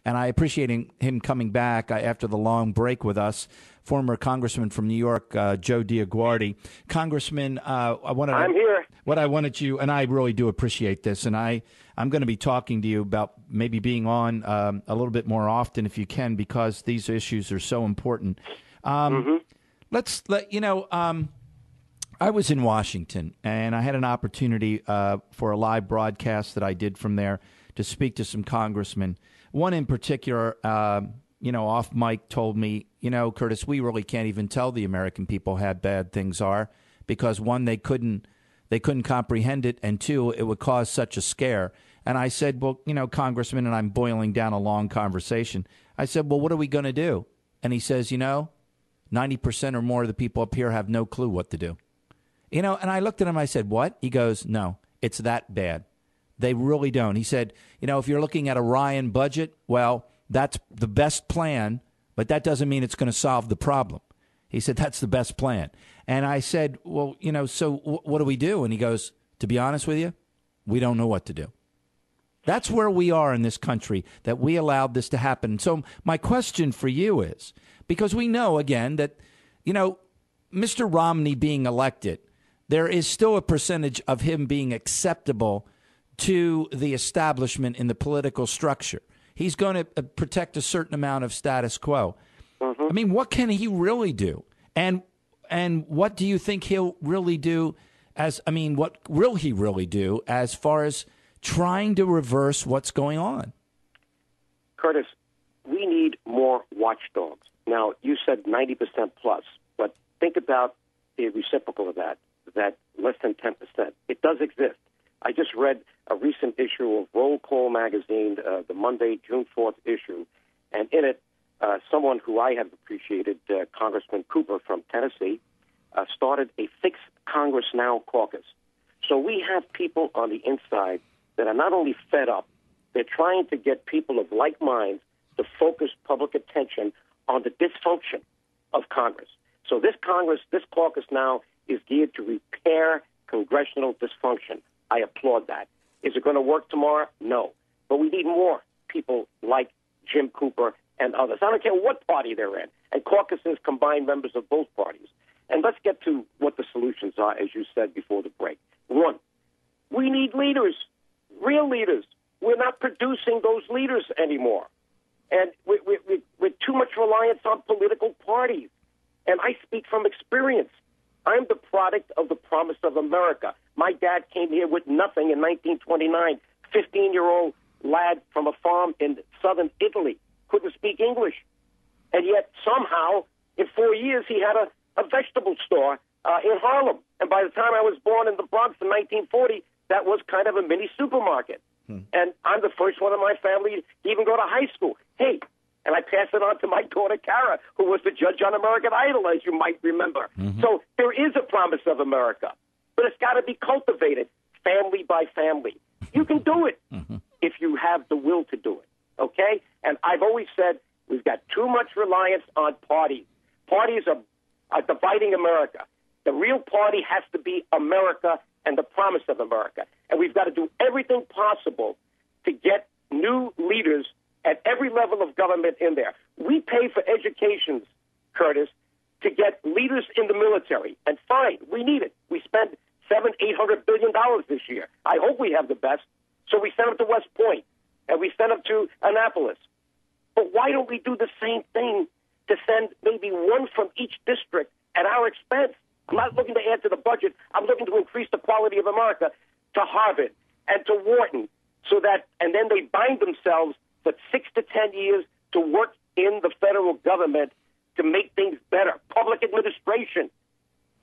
and I appreciate him coming back after the long break with us. Former Congressman from New York, Joe DioGuardi. Congressman, I'm here. What I wanted you, and I really do appreciate this, and I'm going to be talking to you about maybe being on a little bit more often if you can, because these issues are so important. I was in Washington, and I had an opportunity for a live broadcast that I did from there to speak to some congressmen. One in particular, off mic told me, Curtis, we really can't even tell the American people how bad things are because, one, they couldn't comprehend it, and two, it would cause such a scare. And I said, well, Congressman, and I'm boiling down a long conversation. I said, well, what are we going to do? And he says, 90% or more of the people up here have no clue what to do. And I looked at him, I said, what? He goes, no, it's that bad. They really don't. He said, if you're looking at a Ryan budget, well, that's the best plan, but that doesn't mean it's going to solve the problem. He said, that's the best plan. And I said, well, so what do we do? And he goes, to be honest with you, we don't know what to do. That's where we are in this country, that we allowed this to happen. So my question for you is, because we know, again, that, Mr. Romney being elected, there is still a percentage of him being acceptable to the establishment in the political structure. He's going to protect a certain amount of status quo. I mean, what can he really do? And what do you think he'll really do what will he really do as far as trying to reverse what's going on? Curtis, we need more watchdogs. Now, you said 90% plus, but think about the reciprocal of that less than 10%. It does exist. I just read a recent issue of Roll Call magazine, the Monday, June 4th issue, and in it, someone who I have appreciated, Congressman Cooper from Tennessee, started a Fix Congress Now caucus. So we have people on the inside that are not only fed up, they're trying to get people of like minds to focus public attention on the dysfunction of Congress. So this caucus now is geared to repair congressional dysfunction. I applaud that. Is it going to work tomorrow? No. But we need more people like Jim Cooper and others. I don't care what party they're in. And caucuses combine members of both parties. And let's get to what the solutions are, as you said before the break. One, we need leaders, real leaders. We're not producing those leaders anymore. And we're too much reliance on political parties. And I speak from experience. I'm the product of the promise of America. My dad came here with nothing in 1929, 15-year-old lad from a farm in southern Italy, couldn't speak English. And yet somehow, in 4 years, he had a vegetable store in Harlem. And by the time I was born in the Bronx in 1940, that was kind of a mini supermarket. And I'm the first one in my family to even go to high school. Hey, and I pass it on to my daughter, Kara, who was the judge on American Idol, as you might remember. So there is a promise of America, but it's got to be cultivated family by family. You can do it if you have the will to do it, okay? And I've always said we've got too much reliance on parties. Parties are dividing America. The real party has to be America and the promise of America. And we've got to do everything possible to get new leaders at every level of government in there. We pay for education, Curtis, to get leaders in the military. And fine, we need it. We spend $700-800 billion this year. I hope we have the best. So we send them to West Point, and we send them to Annapolis. But why don't we do the same thing to send maybe one from each district at our expense? I'm not looking to add to the budget. I'm looking to increase the quality of America to Harvard and to Wharton, so that, and then they bind themselves for 6 to 10 years to work in the federal government to make things better. Public administration.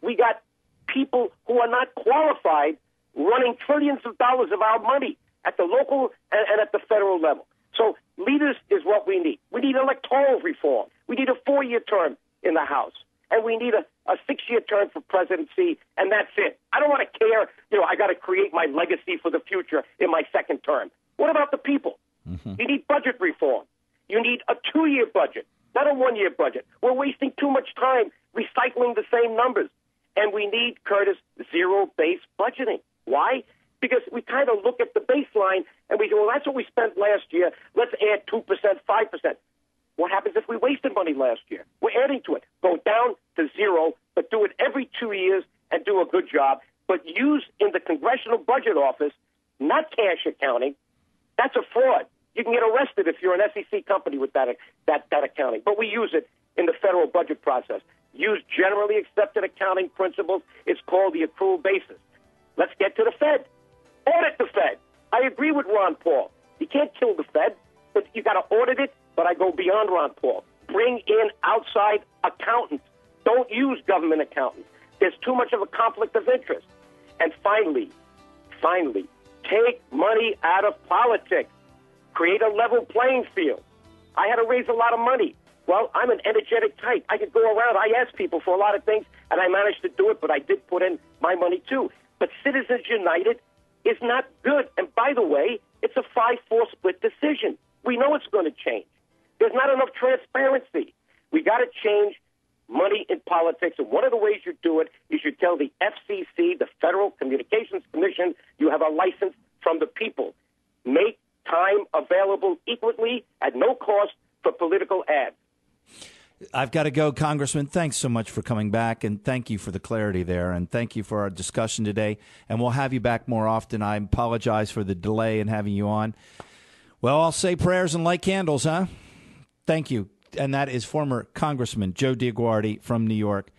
We got people who are not qualified running trillions of dollars of our money at the local and at the federal level. So leaders is what we need. We need electoral reform. We need a 4-year term in the House. And we need a 6-year term for presidency, and that's it. I don't want to care, I got to create my legacy for the future in my second term. What about the people? You need budget reform. You need a 2-year budget, not a 1-year budget. We're wasting too much time recycling the same numbers. And we need, Curtis, zero-based budgeting. Why? because we kind of look at the baseline and we go, well, that's what we spent last year. Let's add 2%, 5%. What happens if we wasted money last year? We're adding to it. Go down to zero, but do it every 2 years and do a good job. But use in the Congressional Budget Office, not cash accounting. That's a fraud. You can get arrested if you're an SEC company with that accounting. But we use it in the federal budget process. Use generally accepted accounting principles. It's called the accrual basis. Let's get to the Fed. Audit the Fed. I agree with Ron Paul. You can't kill the Fed, but you got to audit it. But I go beyond Ron Paul. Bring in outside accountants. Don't use government accountants. There's too much of a conflict of interest. And finally, take money out of politics. Create a level playing field. I had to raise a lot of money. Well, I'm an energetic type. I could go around. I ask people for a lot of things, and I managed to do it, but I did put in my money too. But Citizens United is not good. And by the way, it's a 5-4 split decision. We know it's going to change. There's not enough transparency. We got to change money in politics, and one of the ways you do it is you tell the FCC, the Federal Communications Commission, you have a license from the people. Make time available equally at no cost for political ads. I've got to go, Congressman. Thanks so much for coming back, and thank you for the clarity there, and thank you for our discussion today, and we'll have you back more often. I apologize for the delay in having you on. Well, I'll say prayers and light candles, huh? Thank you. And that is former Congressman Joe DioGuardi from New York.